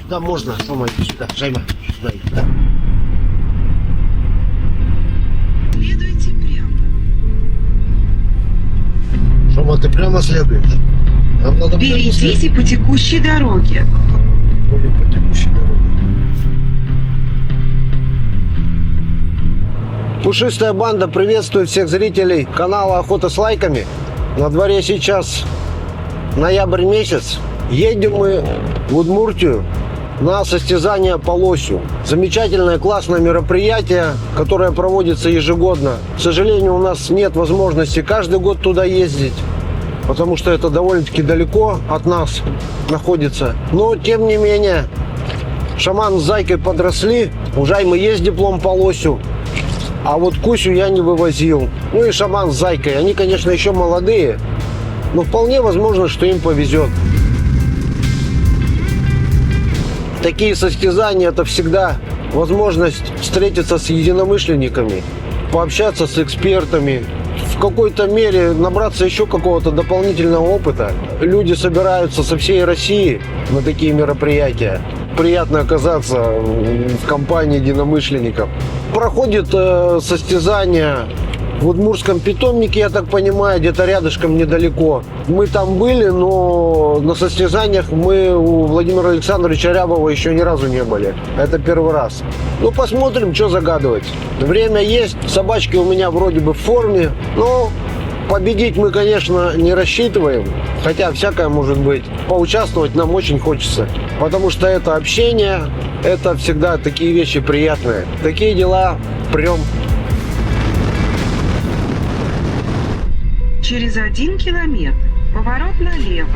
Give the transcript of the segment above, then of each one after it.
Сюда можно, Шома, иди сюда, Жайма, сюда, иди, да. Следуйте прямо. Шома, ты прямо следуешь? Нам надо прямо следовать. Перейдите по текущей дороге. По текущей дороге. Пушистая банда приветствует всех зрителей канала «Охота с лайками». На дворе сейчас ноябрь месяц. Едем мы в Удмуртию на состязание по лосю. Замечательное, классное мероприятие, которое проводится ежегодно. К сожалению, у нас нет возможности каждый год туда ездить, потому что это довольно-таки далеко от нас находится. Но, тем не менее, Шаман с Зайкой подросли. У Жаймы есть диплом по лосю, а вот Кусю я не вывозил. Ну и Шаман с Зайкой, они, конечно, еще молодые, но вполне возможно, что им повезет. Такие состязания – это всегда возможность встретиться с единомышленниками, пообщаться с экспертами, в какой-то мере набраться еще какого-то дополнительного опыта. Люди собираются со всей России на такие мероприятия. Приятно оказаться в компании единомышленников. Проходит состязание в Удмуртском питомнике, я так понимаю, где-то рядышком недалеко. Мы там были, но на состязаниях мы у Владимира Александровича Рябова еще ни разу не были. Это первый раз. Ну, посмотрим, что загадывать. Время есть, собачки у меня вроде бы в форме, но победить мы, конечно, не рассчитываем. Хотя всякое может быть. Поучаствовать нам очень хочется. Потому что это общение, это всегда такие вещи приятные. Такие дела прям. Через 1 километр поворот налево.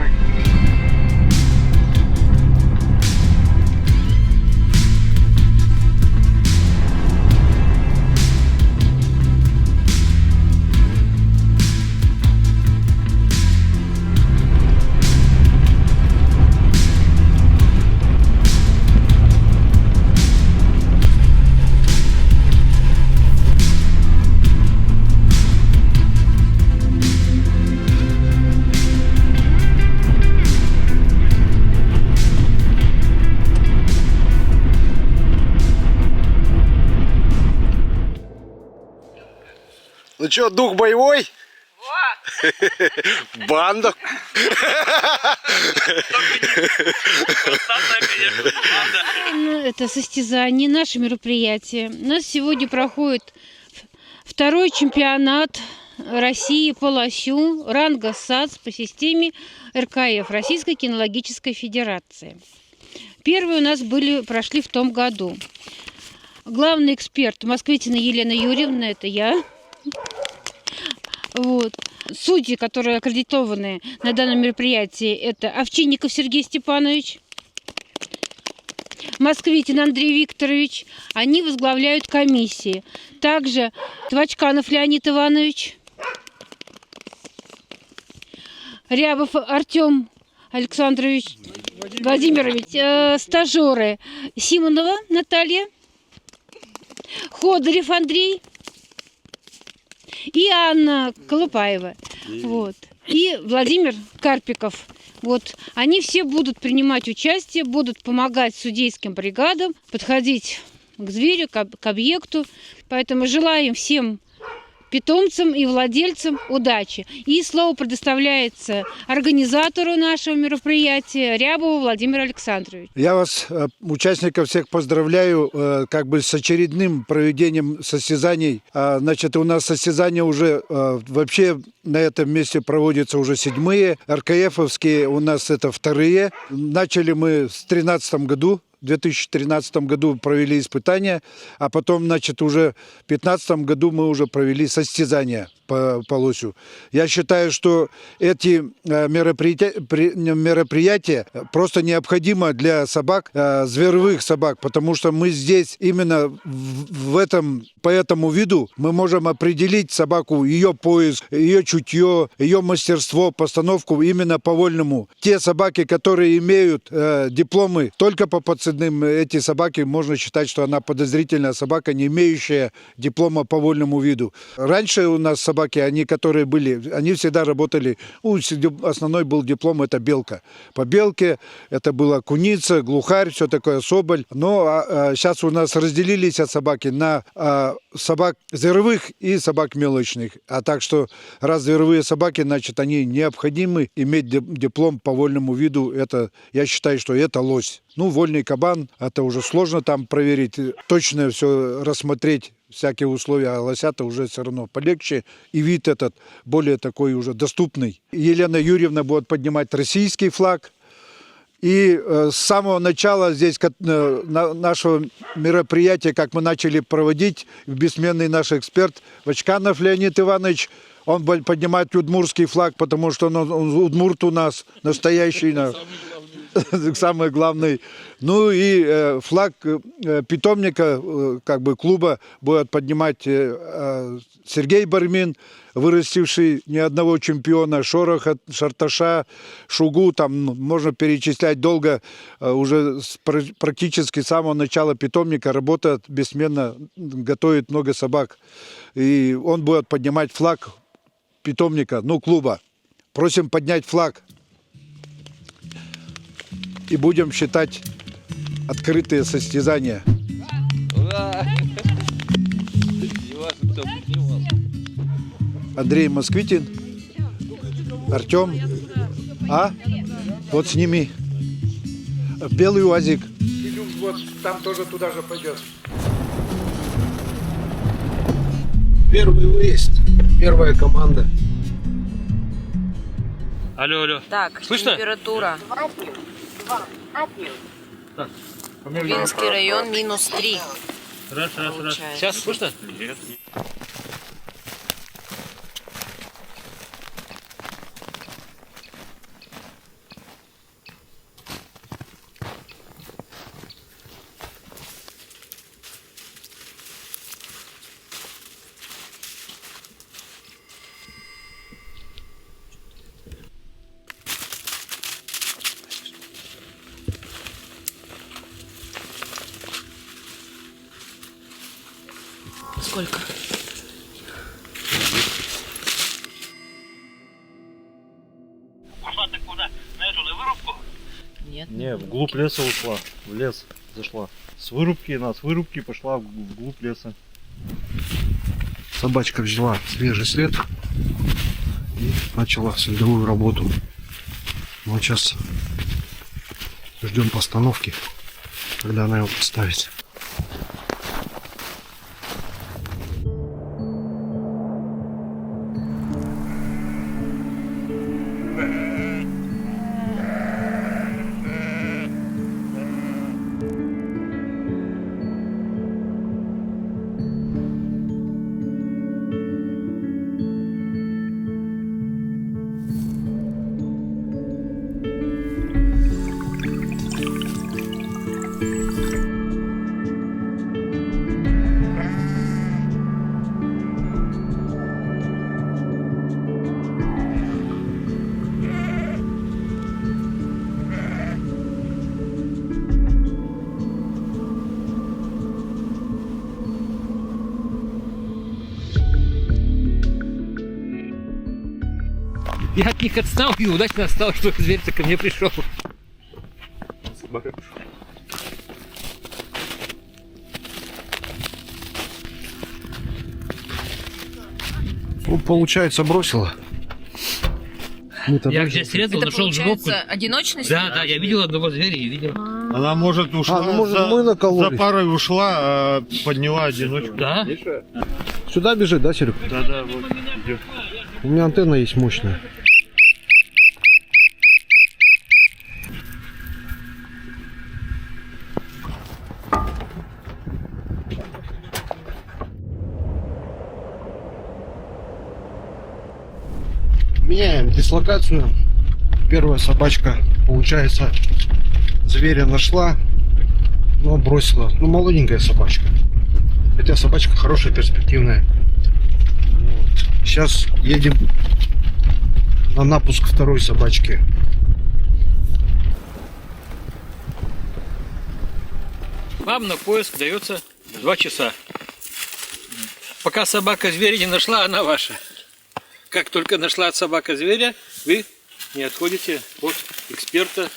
Ну что, дух боевой? Банда. Это состязание, наше мероприятие. У нас сегодня проходит второй чемпионат России по лосю ранга САЦ по системе РКФ, Российской кинологической федерации. Первые у нас прошли в том году. Главный эксперт Москвитина Елена Юрьевна, это я. Вот. Судьи, которые аккредитованы на данном мероприятии, это Овчинников Сергей Степанович, Москвитин Андрей Викторович. Они возглавляют комиссии. Также Твачканов Леонид Иванович, Рябов Артем Александрович Владимирович, стажеры Симонова Наталья, Ходорев Андрей и Анна Колупаева, вот, и Владимир Карпиков. Вот, они все будут принимать участие, будут помогать судейским бригадам, подходить к зверю, к объекту. Поэтому желаем всем питомцам и владельцам удачи. И слово предоставляется организатору нашего мероприятия Рябову Владимиру Александровичу. Я вас, участников всех, поздравляю с очередным проведением состязаний. Значит, у нас состязания уже вообще на этом месте проводятся уже 7-е. РКФовские у нас это 2-е. Начали мы в 2013 году. В 2013 году провели испытания, а потом, значит, уже в 2015 году мы уже провели состязания по лосю. Я считаю, что эти мероприятия просто необходимы для собак, зверовых собак, потому что мы здесь именно по этому виду мы можем определить собаку, ее поиск, ее чутье, ее мастерство, постановку именно по вольному. Те собаки, которые имеют дипломы только по подсадным, эти собаки можно считать, что она подозрительная собака, не имеющая диплома по вольному виду. Раньше у нас собаки собаки, они, которые были, они всегда работали, основной был диплом, это белка. По белке это была куница, глухарь, все такое, соболь. Но сейчас у нас разделились от собаки на собак зверовых и собак мелочных. А так что, раз зверовые собаки, значит, они необходимы иметь диплом по вольному виду. Это, я считаю, что это лось. Ну, вольный кабан, это уже сложно там проверить, точно все рассмотреть, всякие условия, а лося-то уже все равно полегче. И вид этот более такой уже доступный. Елена Юрьевна будет поднимать российский флаг. И с самого начала здесь нашего мероприятия, как мы начали проводить, бессменный наш эксперт Вачканов Леонид Иванович, он поднимает удмуртский флаг, потому что он удмурт у нас настоящий, самый главный. Ну и флаг питомника, как бы клуба, будет поднимать Сергей Бармин, вырастивший ни одного чемпиона, Шороха, Шарташа, Шугу, там можно перечислять долго, уже практически с самого начала питомника работает бессменно, готовит много собак. И он будет поднимать флаг питомника, ну, клуба. Просим поднять флаг. И будем считать открытые состязания. Андрей Москвитин, Артем, вот сними. Белый УАЗик. Вот там тоже туда же пойдет. Первый выезд, первая команда. Алло, алло. Так, Слышно? температура. Винский район -3. Раз. Сейчас слышно? Нет. Сколько? Ушла ты куда? На эту, на вырубку? Нет. Не, вглубь леса ушла, в лес зашла. С вырубки пошла вглубь леса. Собачка взяла свежий след и начала следовую работу. Вот сейчас ждем постановки, когда она его поставит. Я от них отстал и удачно отстал, что зверь-то ко мне пришел. Ну, получается, бросила. Я где срезал, Это нашел жопу. получается одиночный Да, я видел одного зверя и видел. Она, может, ушла, ну, может, мы накололись. за парой ушла, а подняла одиночку. Да? Сюда бежит, да, Серег? Да, вот идет. У меня антенна есть мощная. Меняем дислокацию. Первая собачка, получается, зверя нашла, но бросила. Ну, молоденькая собачка. Хотя собачка хорошая, перспективная. Вот. Сейчас едем на напуск второй собачки. Вам на поиск дается 2 часа. Пока собака зверя не нашла, она ваша. Как только нашла собака зверя, вы не отходите от эксперта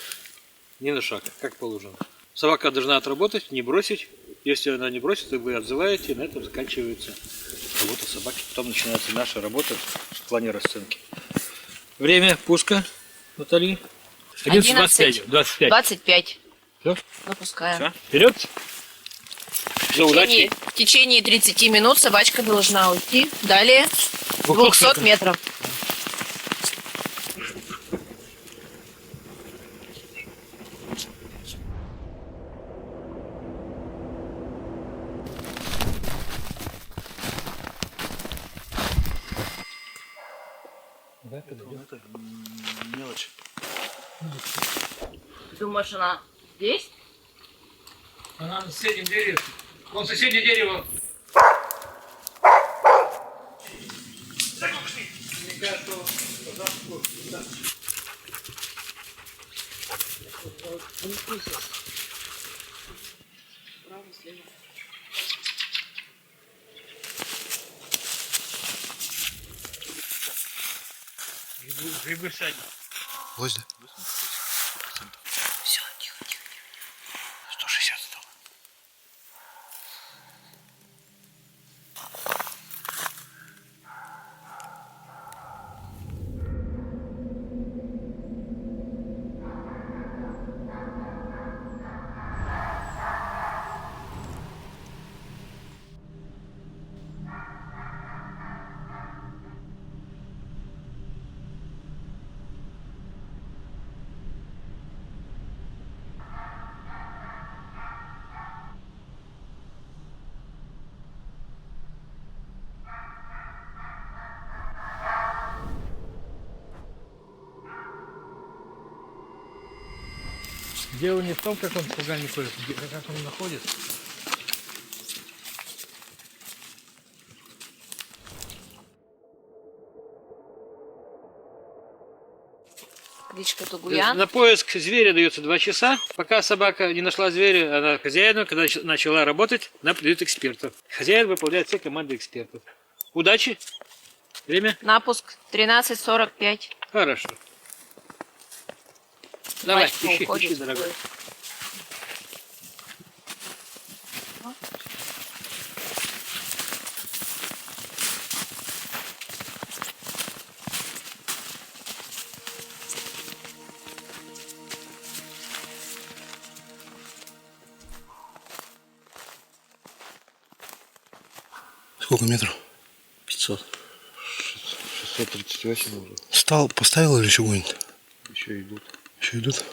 ни на шаг, как положено. Собака должна отработать, не бросить. Если она не бросит, то вы отзываете, и на этом заканчивается работа собаки. Потом начинается наша работа в плане расценки. Время пуска, Наталья? 11:25. 25. Все? Запускаем. Все? Вперед! Все, удачи! В течение 30 минут собачка должна уйти. Далее 200 метров. Мелочь. Думаешь, она здесь? Она на соседнем дереве. Вон соседнее дерево. Грибы садят. Гвозди. Все, тихо, тихо. 160 стало. Дело не в том, как он в кургане ходит, а как он находит. Кличка Тугуян. На поиск зверя дается 2 часа. Пока собака не нашла зверя, она хозяину, когда начала работать, она придет экспертов. Хозяин выполняет все команды экспертов. Удачи! Время? Напуск 13:45. Хорошо. Давай, Собачка уходит. ищи, дорогой. Сколько метров? 500. 638 уже. Стал, поставил или еще гонит? Еще идут. Еще идут?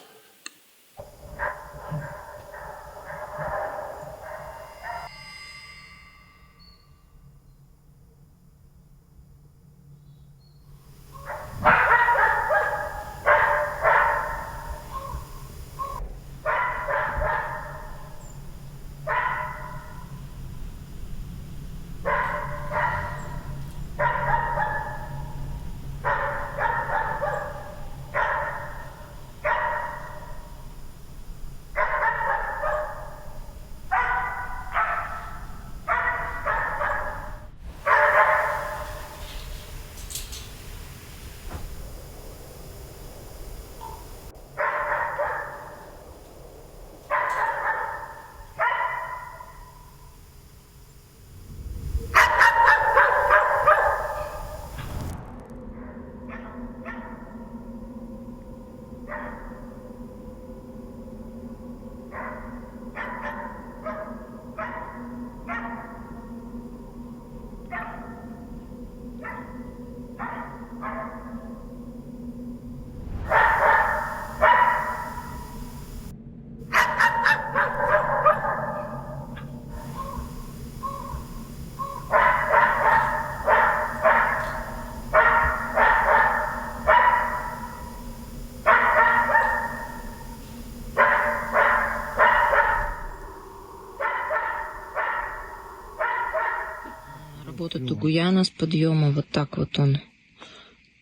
Работа Тугуяна с подъема. Вот так вот он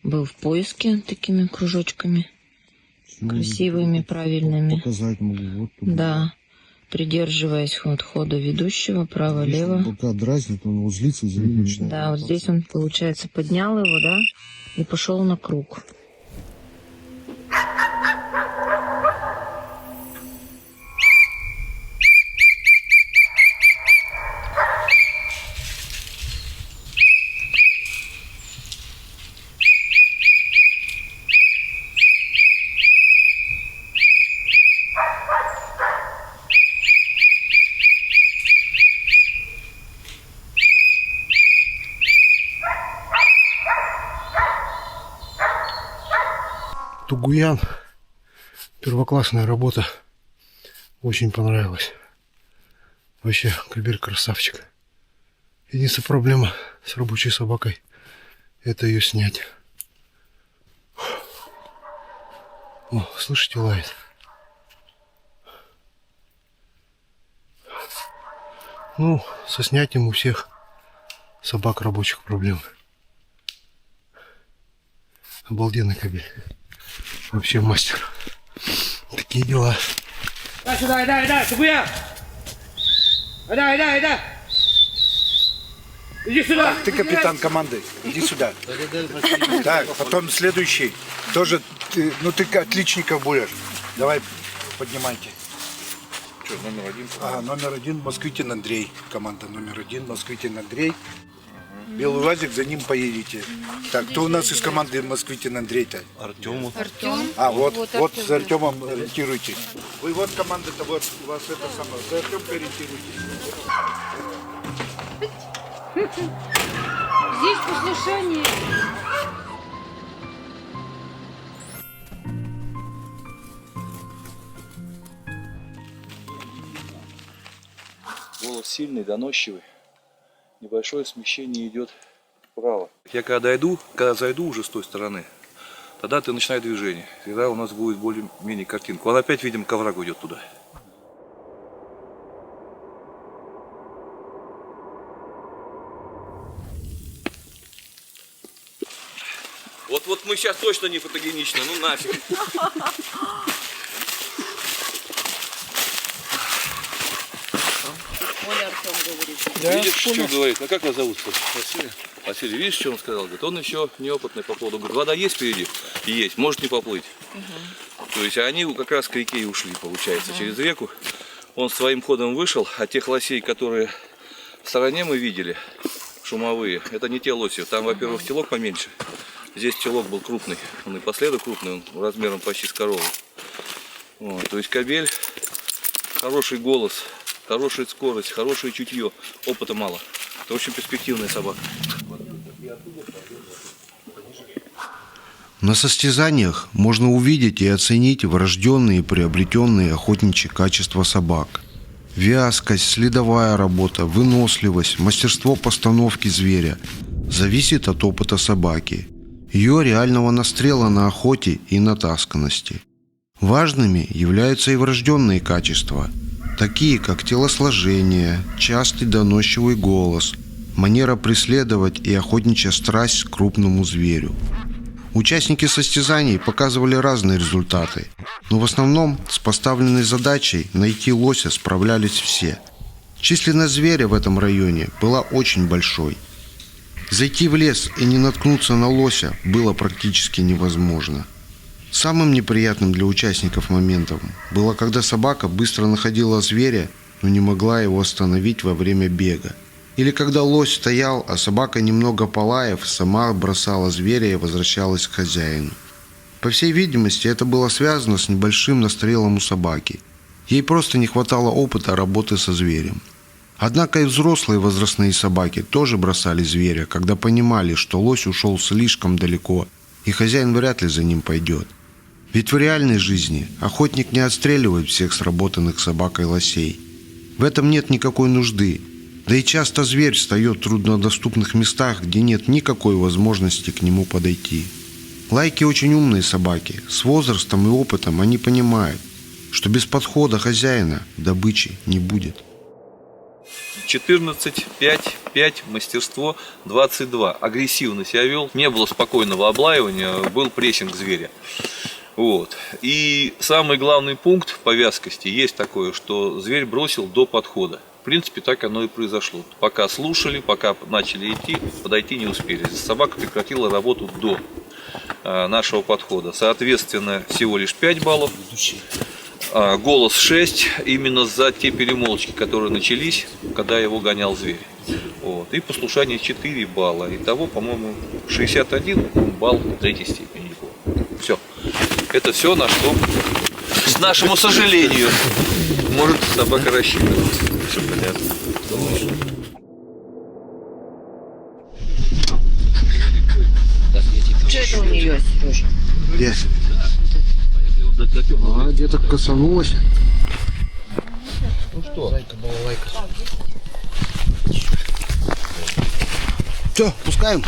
был в поиске такими кружочками. Красивыми, правильными. Показать могу. Вот тут. Да. придерживаясь вот хода ведущего, право-лево. Пока дразнит, он его злится, начинает. Да, вот здесь он, получается, поднял его, да, и пошел на круг. Тугуян. Первоклассная работа. Очень понравилось. Вообще, Кабель красавчик. Единственная проблема с рабочей собакой — это ее снять. О, слышите, лает. Ну, со снятием у всех собак рабочих проблем. Обалденный Кабель. Вообще мастер. Такие дела. Дай сюда, дай, Тугуян! Дай! Иди сюда! Ты капитан команды, иди сюда. Так, потом следующий. Тоже, ты отличников будешь. Давай, поднимайте. Что, номер 1? Номер 1 Москвитин Андрей. Команда номер 1 Москвитин Андрей. Белый УАЗик, за ним поедете. Так, кто у нас из команды Москвитин Андрей-то? Артем. Вот с Артемом ориентируйтесь. Вы вот команда-то, вот у вас это самое. За Артемкой ориентируйтесь. Здесь послушание. Голос сильный, доносчивый. Небольшое смещение идет вправо. Я когда зайду уже с той стороны, тогда ты начинай движение. Тогда у нас будет более-менее картинка. Он опять, видимо, к оврагу идет туда. Вот мы сейчас точно не фотогенично, ну нафиг. Видишь, что говорит? А как вас зовут? Василий. Василий, видишь, что он сказал? Говорит, он еще неопытный по поводу. Говорит, вода есть впереди? Есть, может не поплыть. То есть они как раз к реке и ушли, получается, через реку. Он своим ходом вышел, а тех лосей, которые в стороне мы видели, шумовые, это не те лоси. Там, во-первых, телок поменьше. Здесь телок был крупный, он и последу крупный, он размером почти с корову. Вот, то есть кобель, хороший голос, хорошая скорость, хорошее чутье, опыта мало. Это очень перспективная собака. На состязаниях можно увидеть и оценить врожденные и приобретенные охотничьи качества собак. Вязкость, следовая работа, выносливость, мастерство постановки зверя зависит от опыта собаки, ее реального настрела на охоте и натасканности. Важными являются и врожденные качества, такие как телосложение, частый доносчивый голос, манера преследовать и охотничья страсть к крупному зверю. Участники состязаний показывали разные результаты, но в основном с поставленной задачей найти лося справлялись все. Численность зверя в этом районе была очень большой. Зайти в лес и не наткнуться на лося было практически невозможно. Самым неприятным для участников моментом было, когда собака быстро находила зверя, но не могла его остановить во время бега. Или когда лось стоял, а собака, немного полаев, сама бросала зверя и возвращалась к хозяину. По всей видимости, это было связано с небольшим настрелом у собаки. Ей просто не хватало опыта работы со зверем. Однако и взрослые возрастные собаки тоже бросали зверя, когда понимали, что лось ушел слишком далеко, и хозяин вряд ли за ним пойдет. Ведь в реальной жизни охотник не отстреливает всех сработанных собакой лосей. В этом нет никакой нужды. Да и часто зверь встает в труднодоступных местах, где нет никакой возможности к нему подойти. Лайки очень умные собаки. С возрастом и опытом они понимают, что без подхода хозяина добычи не будет. 14, 5, 5, мастерство 22. Агрессивно себя вел, не было спокойного облаивания, был прессинг зверя. Вот. И самый главный пункт по вязкости есть такое, что зверь бросил до подхода. В принципе, так оно и произошло. Пока слушали, пока начали идти, подойти не успели. Собака прекратила работу до нашего подхода. Соответственно, всего лишь 5 баллов. Голос 6, именно за те перемолвочки, которые начались, когда его гонял зверь. Вот. И послушание 4 балла. Итого, по-моему, 61 балл 3-й степени. Все. Это все, на что, к нашему сожалению, может собака рассчитывать. Все понятно. Что это у нее, Сережа? Где? Где-то косанулась. Ну что? Зайка-балалайка. Все, пускаем.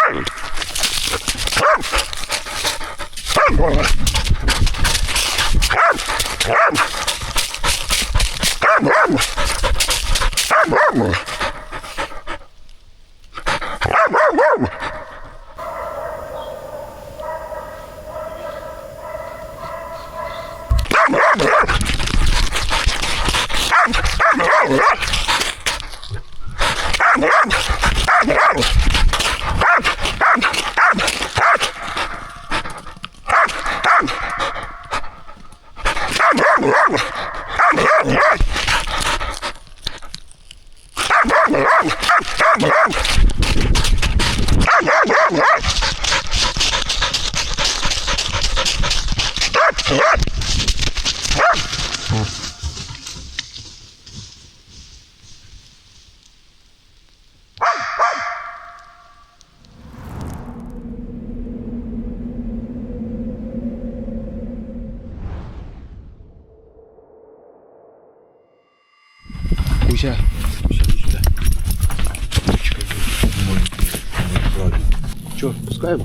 Yeah. Куся. Куся, иди сюда. Че, пускаем?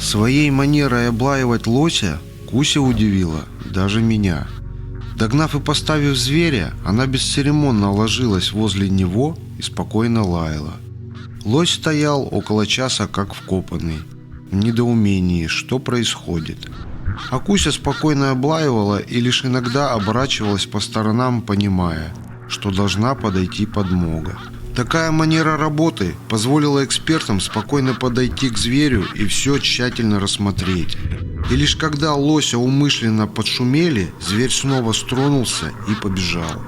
Своей манерой облаивать лося Куся удивила даже меня. Догнав и поставив зверя, она бесцеремонно ложилась возле него и спокойно лаяла. Лось стоял около часа как вкопанный, в недоумении, что происходит. А Куся спокойно облаивала и лишь иногда оборачивалась по сторонам, понимая, что должна подойти подмога. Такая манера работы позволила экспертам спокойно подойти к зверю и все тщательно рассмотреть. И лишь когда лося умышленно подшумели, зверь снова стронулся и побежал.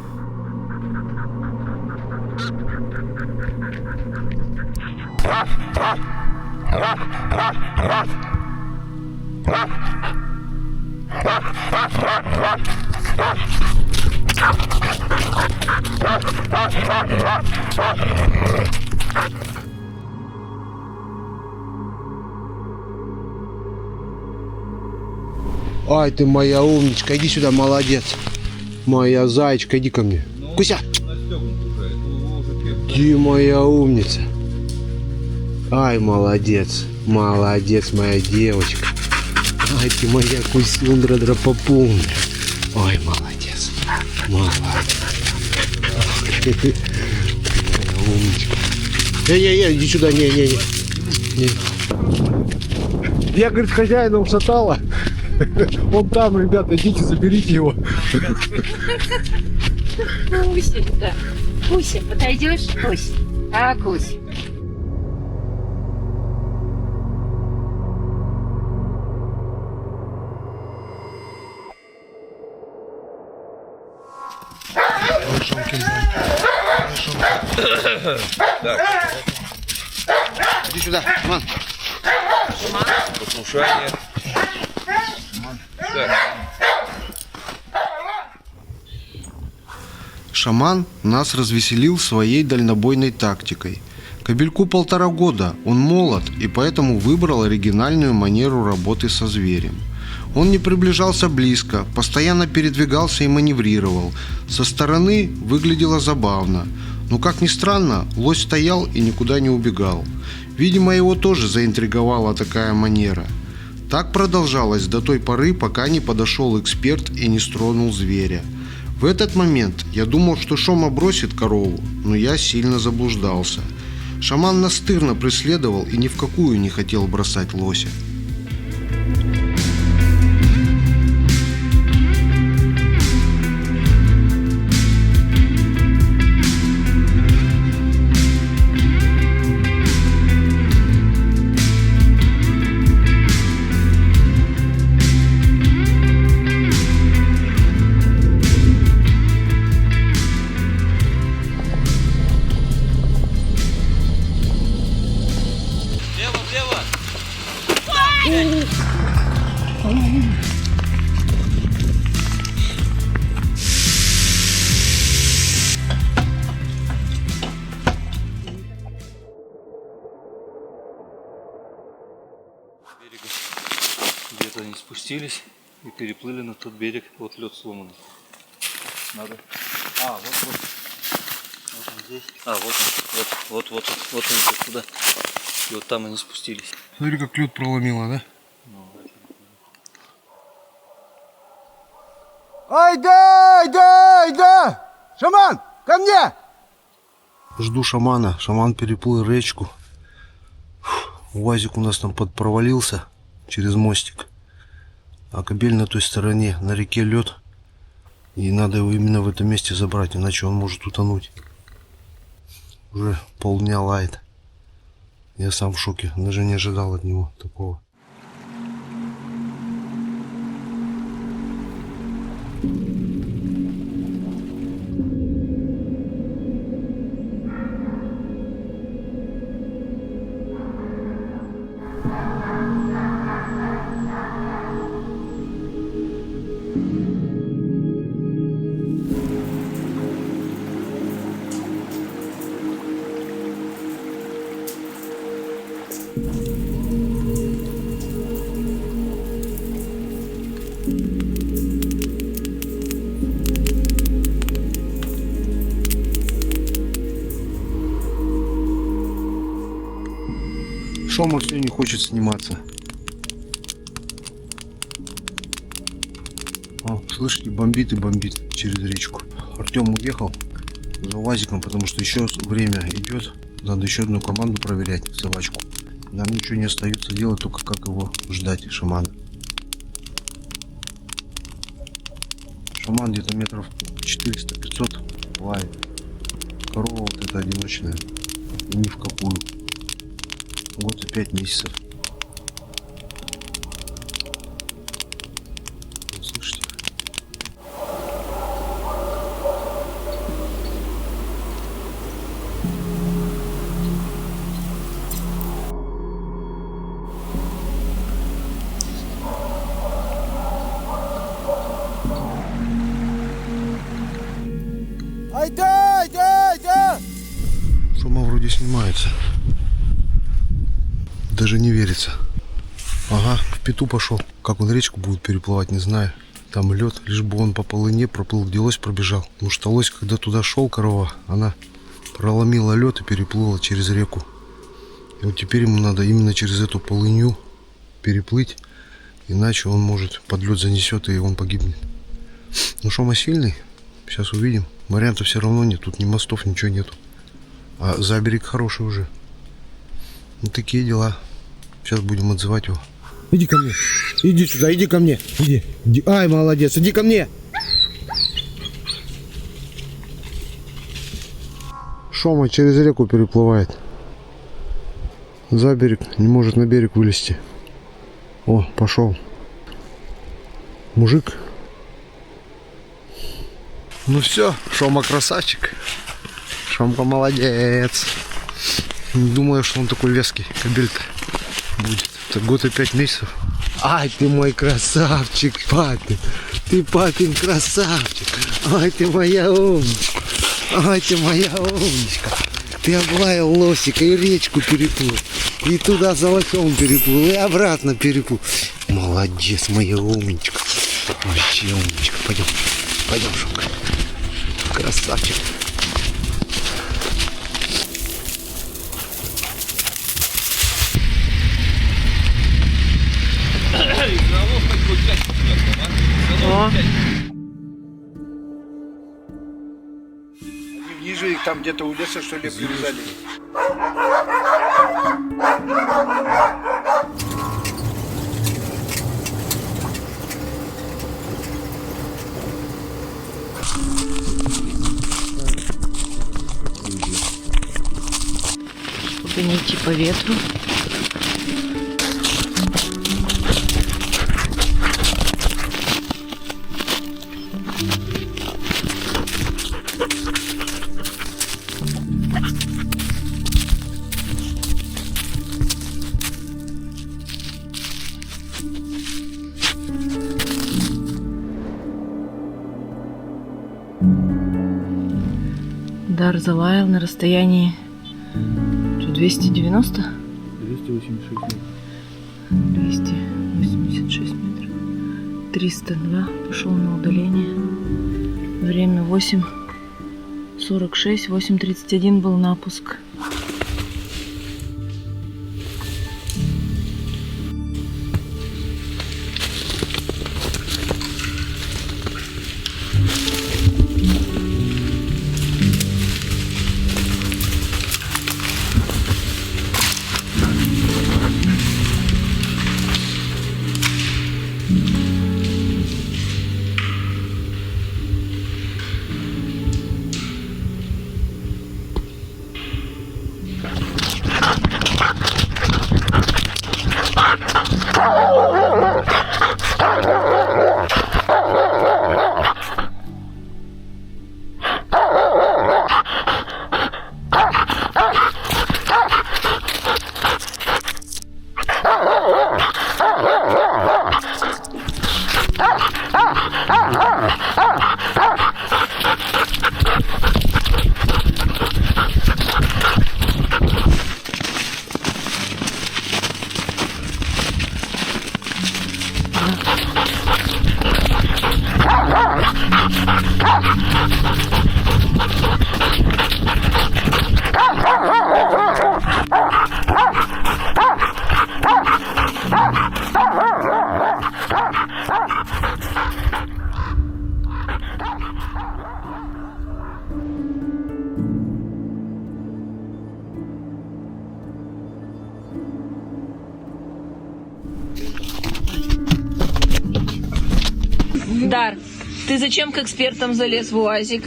Ай, ты моя умничка, иди сюда, молодец. Моя зайчка, иди ко мне. Куся! Ты моя умница. Ай, молодец. Молодец, моя девочка. Ай, ты моя кусюндра драпопумня. Ой, молодец. Молодец. Моя умничка. Иди сюда, не. Я, говорит, хозяина ушатала. Он там, ребята, идите, заберите его. Куся, да. Куся, подойдешь? Куся. А, Куся. Иди сюда, Шаман. Послушание. Так. Шаман нас развеселил своей дальнобойной тактикой. Кобельку 1,5 года, он молод и поэтому выбрал оригинальную манеру работы со зверем. Он не приближался близко, постоянно передвигался и маневрировал. Со стороны выглядело забавно. Но, как ни странно, лось стоял и никуда не убегал. Видимо, его тоже заинтриговала такая манера. Так продолжалось до той поры, пока не подошел эксперт и не стронул зверя. В этот момент я думал, что Шома бросит корову, но я сильно заблуждался. Шаман настырно преследовал и ни в какую не хотел бросать лося. Где-то они спустились и переплыли на тот берег. Вот лед сломанный. Надо. Вот. Вот он здесь. А, вот он идет туда. И вот там они спустились. Смотри, как лед проломило, да? Айда! Шаман, ко мне! Жду шамана. Шаман переплыл речку. УАЗик у нас там провалился через мостик. А кабель на той стороне. На реке лед. И надо его именно в этом месте забрать, иначе он может утонуть. Уже полдня лает. Я сам в шоке. Даже не ожидал от него такого. Шома все не хочет сниматься. О, слышите, бомбит и бомбит через речку. Артем уехал за УАЗиком, потому что еще время идет. Надо еще одну команду проверять, собачку. Нам ничего не остается делать, только как его ждать, шамана. Шаман где-то метров 400-500 лает. Корова вот эта одиночная. И ни в какую. Вот и 5 месяцев. Вот, слышите? Айда! Шума вроде снимается. Даже не верится. Ага, в пету пошел. Как он речку будет переплывать, не знаю. Там лед, лишь бы он по полыне проплыл, где лось пробежал. Потому что лось, когда туда шел, корова, она проломила лед и переплыла через реку. И вот теперь ему надо именно через эту полынью переплыть. Иначе он может, под лед занесет и он погибнет. Ну, Шома сильный. Сейчас увидим. Вариантов все равно нет. Тут ни мостов, ничего нету. А за берег хороший уже. Вот такие дела. Сейчас будем отзывать его. Иди ко мне. Иди сюда, иди ко мне. Иди. Ай, молодец, иди ко мне. Шома через реку переплывает. За берег. Не может на берег вылезти. О, пошел. Мужик. Ну все, Шома красавчик. Шомка молодец. Не думаю, что он такой веский кобель-то будет. Это год и 5 месяцев. Ай, ты мой красавчик, папин. Ты папин красавчик. Ай, ты моя умничка. Ай, ты моя умничка. Ты облаял лосика и речку переплыл. И туда за лосем переплыл, и обратно переплыл. Молодец, моя умничка. Вообще умничка. Пойдем, пойдем, Шомка. Красавчик. Ниже их там где-то у леса, что ли, привязали. Чтобы не идти по ветру. Дар залаял на расстоянии 290? 286 метров. 286 метров. 302 пошел на удаление. Время 8:40. 8:46, 8:31 был напуск. Дар, ты зачем к экспертам залез в УАЗик?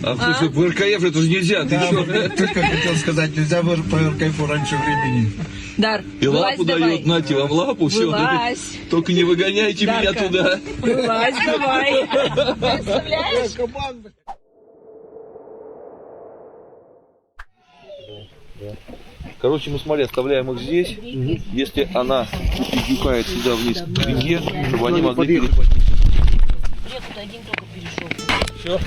Слушай, по РКФ это же нельзя. Ты чё? Только хотел сказать, нельзя по РКФ раньше времени. Дар, И вылазь лапу давай. дает, нате вам лапу, все. Вылазь. Только не выгоняйте меня Дарка. туда. Вылазь давай. Представляешь? Короче, мы, смотри, оставляем их здесь. Если она юкает сюда вниз к спине, чтобы они могли перехватить. Нет, тут один только перешел. Все.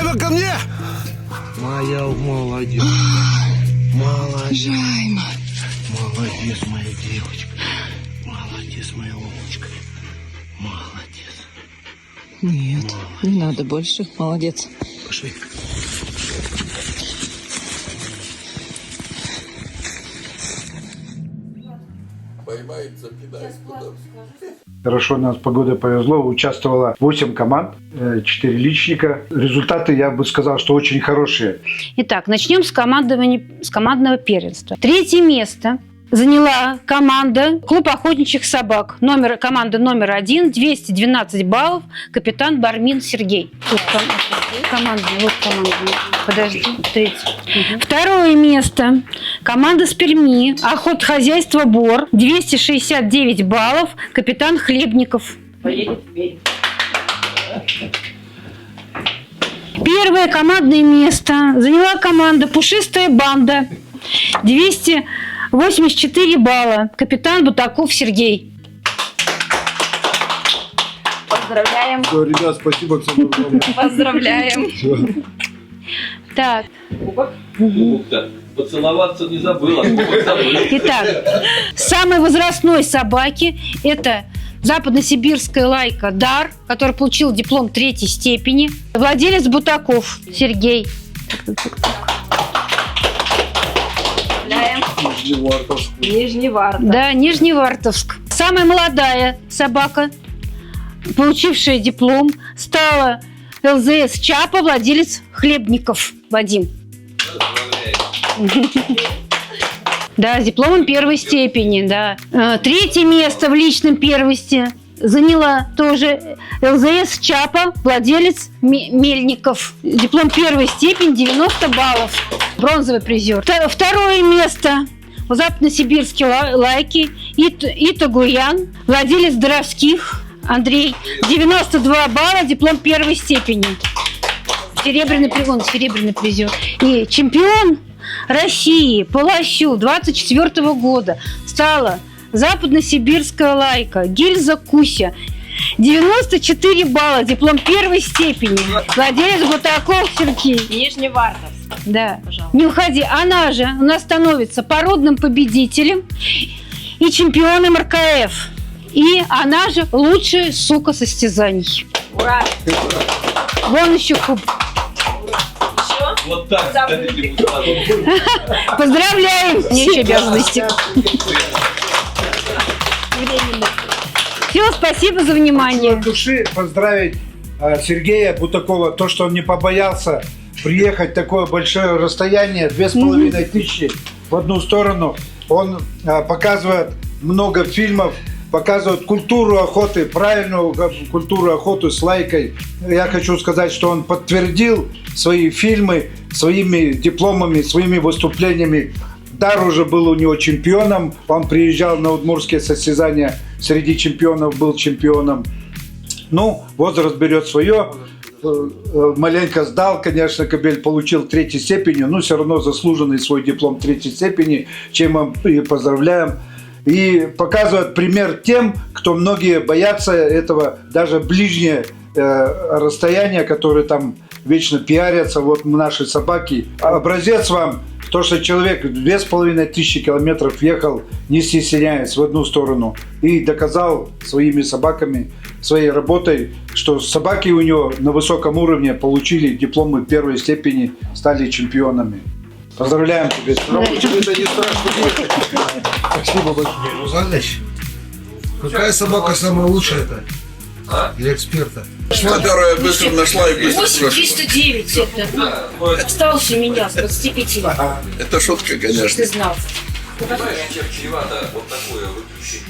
Живо ко мне! Моя молодец. Молодец. Молодец, моя девочка. Молодец, моя умочка. Молодец. Нет, не надо больше. Молодец. Пошли. Хорошо, нас погода повезло. Участвовало 8 команд, 4 личника. Результаты, я бы сказал, что очень хорошие. Итак, начнем с командного первенства. 3-е место заняла команда «Клуб охотничьих собак». Команда номер 1, 212 баллов, капитан Бармин Сергей. Команда. Подожди, 3. 2-е место команда с Перми, охотхозяйство «Бор», 269 баллов, капитан Хлебников. Поедет в Берег. 1-е командное место заняла команда «Пушистая банда», 284 балла, капитан Бутаков Сергей. Поздравляем. Все, ребят, спасибо всем. Поздравляем. Так. Поцеловаться не забыла. Итак, самой возрастной собаки это западносибирская лайка «Дар», который получил диплом 3-й степени. Владелец Бутаков Сергей. Нижневартовск. Да, Нижневартовск. Самая молодая собака, получившая диплом, стала ЛЗС Чапа, владелец Хлебников Вадим. Да, с дипломом 1-й степени, да. 3-е место в личном первенстве заняла тоже ЛЗС Чапа, владелец Мельников. Диплом 1-й степени, 90 баллов. Бронзовый призер. 2-е место в западносибирске лайки Ита Гуян, владелец Доровских Андрей. 92 балла, диплом 1-й степени. Серебряный призер. И чемпион России по лощу 24 года стала западносибирская лайка Гильза Куся. 94 балла, диплом 1-й степени. Владелец Бутаков Сергей. Нижневартовск. Да. Не уходи. Она же у нас становится породным победителем и чемпионом РКФ. И она же лучшая сука состязаний. Ура! Вон еще куб. Вот так. Поздравляем! Мне еще обязанности. Все, спасибо за внимание. От души поздравить Сергея Бутакова, то, что он не побоялся приехать такое большое расстояние, 2500 в одну сторону. Он показывает много фильмов, показывает культуру охоты, правильную культуру охоты с лайкой. Я хочу сказать, что он подтвердил свои фильмы своими дипломами, своими выступлениями. Дар уже был у него чемпионом, он приезжал на удмуртские состязания, среди чемпионов был чемпионом. Ну, возраст берет свое. Маленько сдал, конечно, кобель получил 3-й степени, но все равно заслуженный свой диплом 3-й степени, чем мы и поздравляем. И показывает пример тем, кто многие боятся этого, даже ближнее расстояние, которые там вечно пиарятся, вот наши собаки. Образец вам, то, что человек 2500 километров ехал, не стесняясь, в одну сторону, и доказал своими собаками, своей работой, что собаки у него на высоком уровне получили дипломы 1-й степени, стали чемпионами. Поздравляем тебя. Это не страшно. Спасибо большое. Узалыч, какая собака самая лучшая-то? Для эксперта. Которая быстро нашла и быстро прошла. 8309 это. Старше меня с 25. Это шутка, конечно. Ты знал. Чревато вот такое выключение.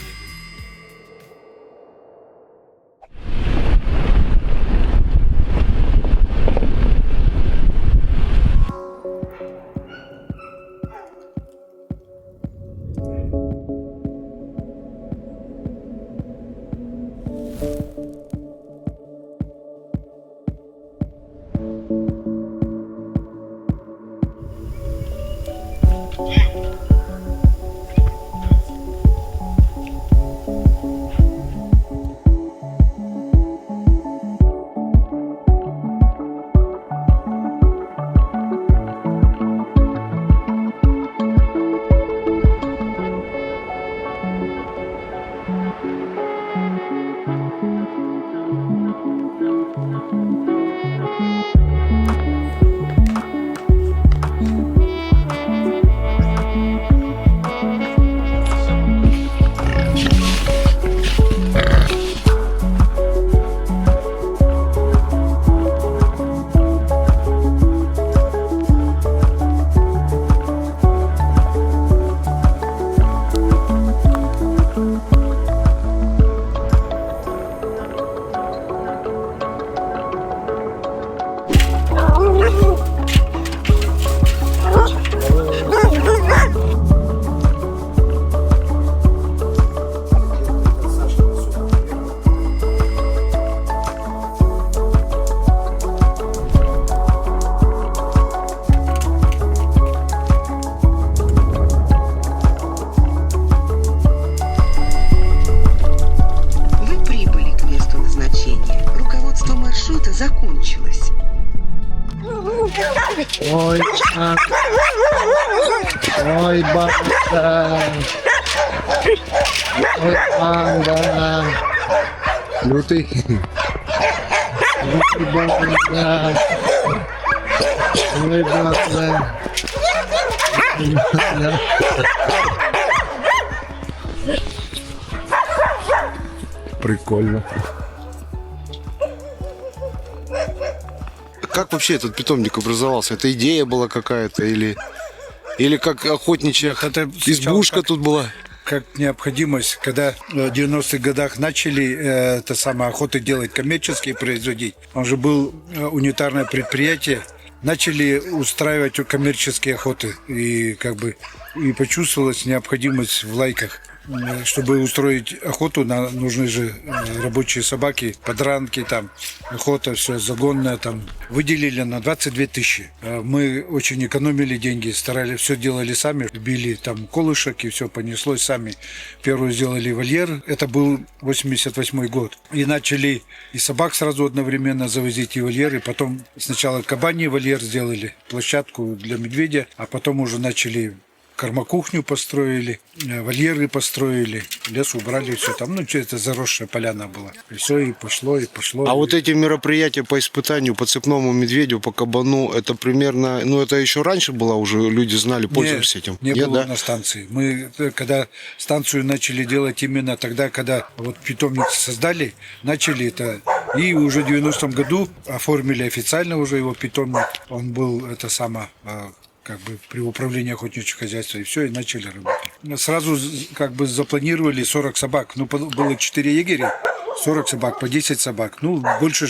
Ой, банда. Ой, банда. Лютый. Ой, банда. Ой, банда. Прикольно. Как вообще этот питомник образовался? Это идея была какая-то или как охотничья Это избушка как- тут была? Как необходимость, когда в 90-х годах начали это самое охоты делать коммерческие, производить. Он же был унитарное предприятие. Начали устраивать коммерческие охоты и и почувствовалась необходимость в лайках. Чтобы устроить охоту, нужны же рабочие собаки, подранки, там, охота, все загонное. Там. Выделили на 22 тысячи. Мы очень экономили деньги, старались, все делали сами, били там колышек и все понеслось сами. Первую сделали вольер, это был 88 год. И начали и собак сразу одновременно завозить, и вольер, и потом сначала кабаний вольер сделали, площадку для медведя, а потом уже начали кормокухню построили, вольеры построили, лес убрали, все там, это заросшая поляна была. И все, и пошло, и пошло. А вот эти мероприятия по испытанию, по цепному медведю, по кабану, это примерно, это еще раньше было, уже люди знали, пользовались этим? Не было на станции. Мы, когда станцию начали делать именно тогда, когда вот питомник создали, начали это, и уже в 90-м году оформили официально уже его питомник. Он был, при управлении охотничьего хозяйства, и все, и начали работать. Сразу запланировали 40 собак. Было 4 егеря, 40 собак, по 10 собак. Больше,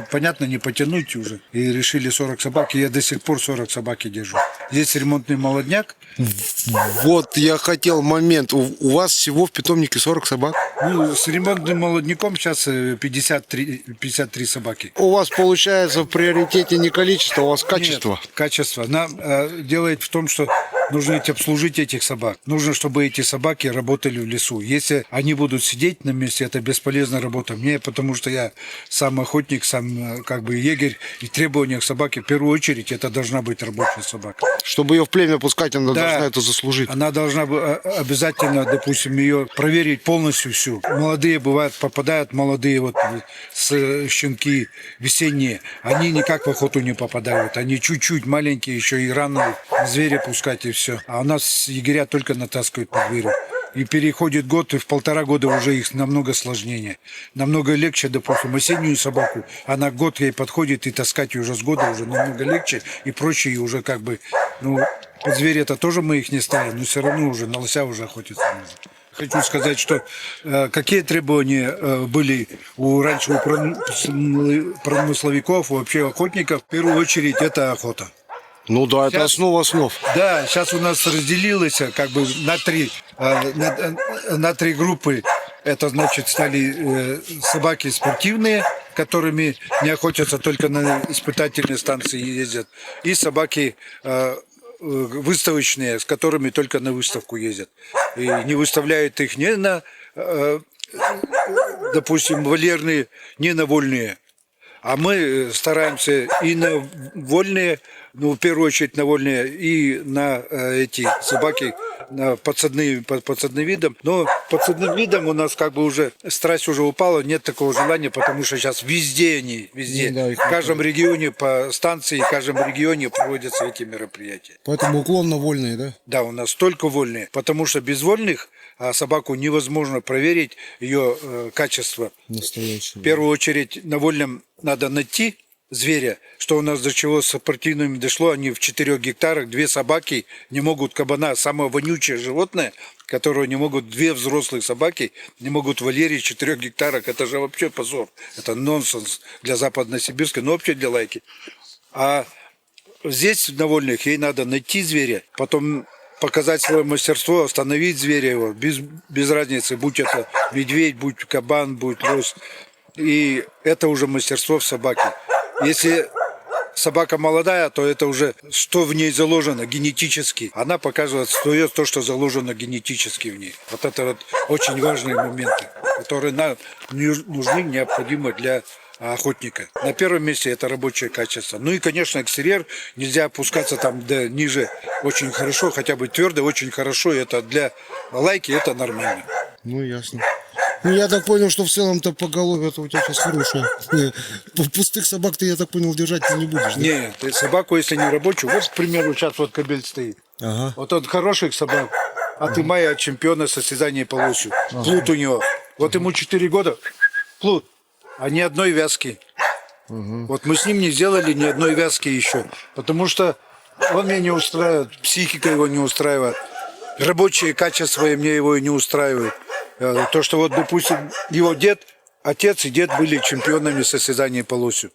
понятно, не потянуть уже. И решили 40 собак, и я до сих пор 40 собак и держу. Здесь ремонтный молодняк. Вот, я хотел момент. У вас всего в питомнике 40 собак? С ремонтным молодняком сейчас 53 собаки. У вас, получается, в приоритете не количество, у вас качество? Нет, качество. Нам делает в том, что нужно обслужить этих собак. Нужно, чтобы эти собаки работали в лесу. Если они будут сидеть на месте, это бесполезная работа мне, потому что я сам охотник, сам егерь, и требования к собаке, в первую очередь, это должна быть рабочая собака. Чтобы ее в племя пускать, она должна это заслужить. Она должна обязательно, допустим, ее проверить полностью всю. Молодые попадают, молодые щенки весенние, они никак в охоту не попадают. Они чуть-чуть маленькие, еще и рано зверя пускать и все. А у нас егеря только натаскивают по зверю. И переходит год, и в 1,5 года уже их намного сложнее. Намного легче, допустим, осеннюю собаку, она год ей подходит, и таскать ее уже с года уже намного легче, и проще, и уже под зверя это тоже мы их не ставим, но все равно уже на лося уже охотиться можно. Хочу сказать, что какие требования были раньше у промысловиков, вообще охотников, в первую очередь это охота. Это основа основ. Да, сейчас у нас разделилось на три группы. Это значит стали собаки спортивные, которыми не охотятся, только на испытательные станции ездят, и собаки выставочные, с которыми только на выставку ездят. И не выставляют их не на, допустим, вольерные, не на вольные. А мы стараемся и на вольные, в первую очередь на вольные, и на эти собаки подсадным видом. Но подсадным видом у нас уже страсть уже упала, нет такого желания, потому что сейчас везде они, везде. Да, в каждом регионе по станции, в каждом регионе проводятся эти мероприятия. Поэтому уклон на вольные, да? Да, у нас только вольные, потому что без вольных собаку невозможно проверить ее качество. Настоящее. В первую очередь на вольном надо найти зверя, что у нас до чего с спортивными дошло, они в 4 гектарах, 2 собаки не могут, кабана, самое вонючее животное, которого не могут, 2 взрослых собаки не могут в вольере в 4 гектарах, это же вообще позор, это нонсенс для Западно-Сибирска, но вообще для лайки. А здесь на вольных ей надо найти зверя, потом показать свое мастерство, остановить зверя его, без разницы, будь это медведь, будь кабан, будь лось. И это уже мастерство в собаке. Если собака молодая, то это уже что в ней заложено генетически. Она показывает то, что заложено генетически в ней. Вот это очень важные моменты, которые нам нужны, необходимы для охотника. На первом месте это рабочее качество. Ну и, конечно, экстерьер. Нельзя опускаться там ниже. Очень хорошо, хотя бы твердо, очень хорошо. Это для лайки это нормально. Ну, ясно. Ну, я так понял, что в целом-то поголовье-то у тебя сейчас хорошее. Пустых собак ты, я так понял, держать ты не будешь, да? Нет, ты собаку, если не рабочую, вот, к примеру, сейчас вот кобель стоит. Ага. Вот он хороших собак, отымая от чемпиона состязания по лосю. Плут у него. Вот ему 4 года, плут, а ни одной вязки. Вот мы с ним не сделали ни одной вязки еще, потому что он меня не устраивает, психика его не устраивает, рабочие качества мне его не устраивают. То, что вот, допустим, его дед, отец и дед были чемпионами состязания по лосю.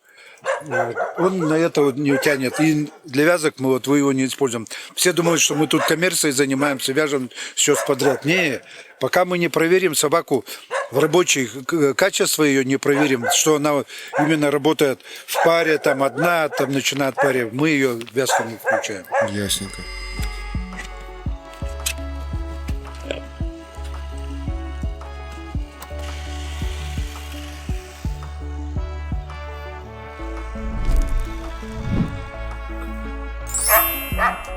Он на это вот не тянет. И для вязок мы вот его не используем. Все думают, что мы тут коммерцией занимаемся, вяжем все подряд. Не, пока мы не проверим собаку в рабочие качества, ее не проверим, что она именно работает в паре, там одна, там начинает паре, мы ее вязку не включаем. Ясненько. Ah!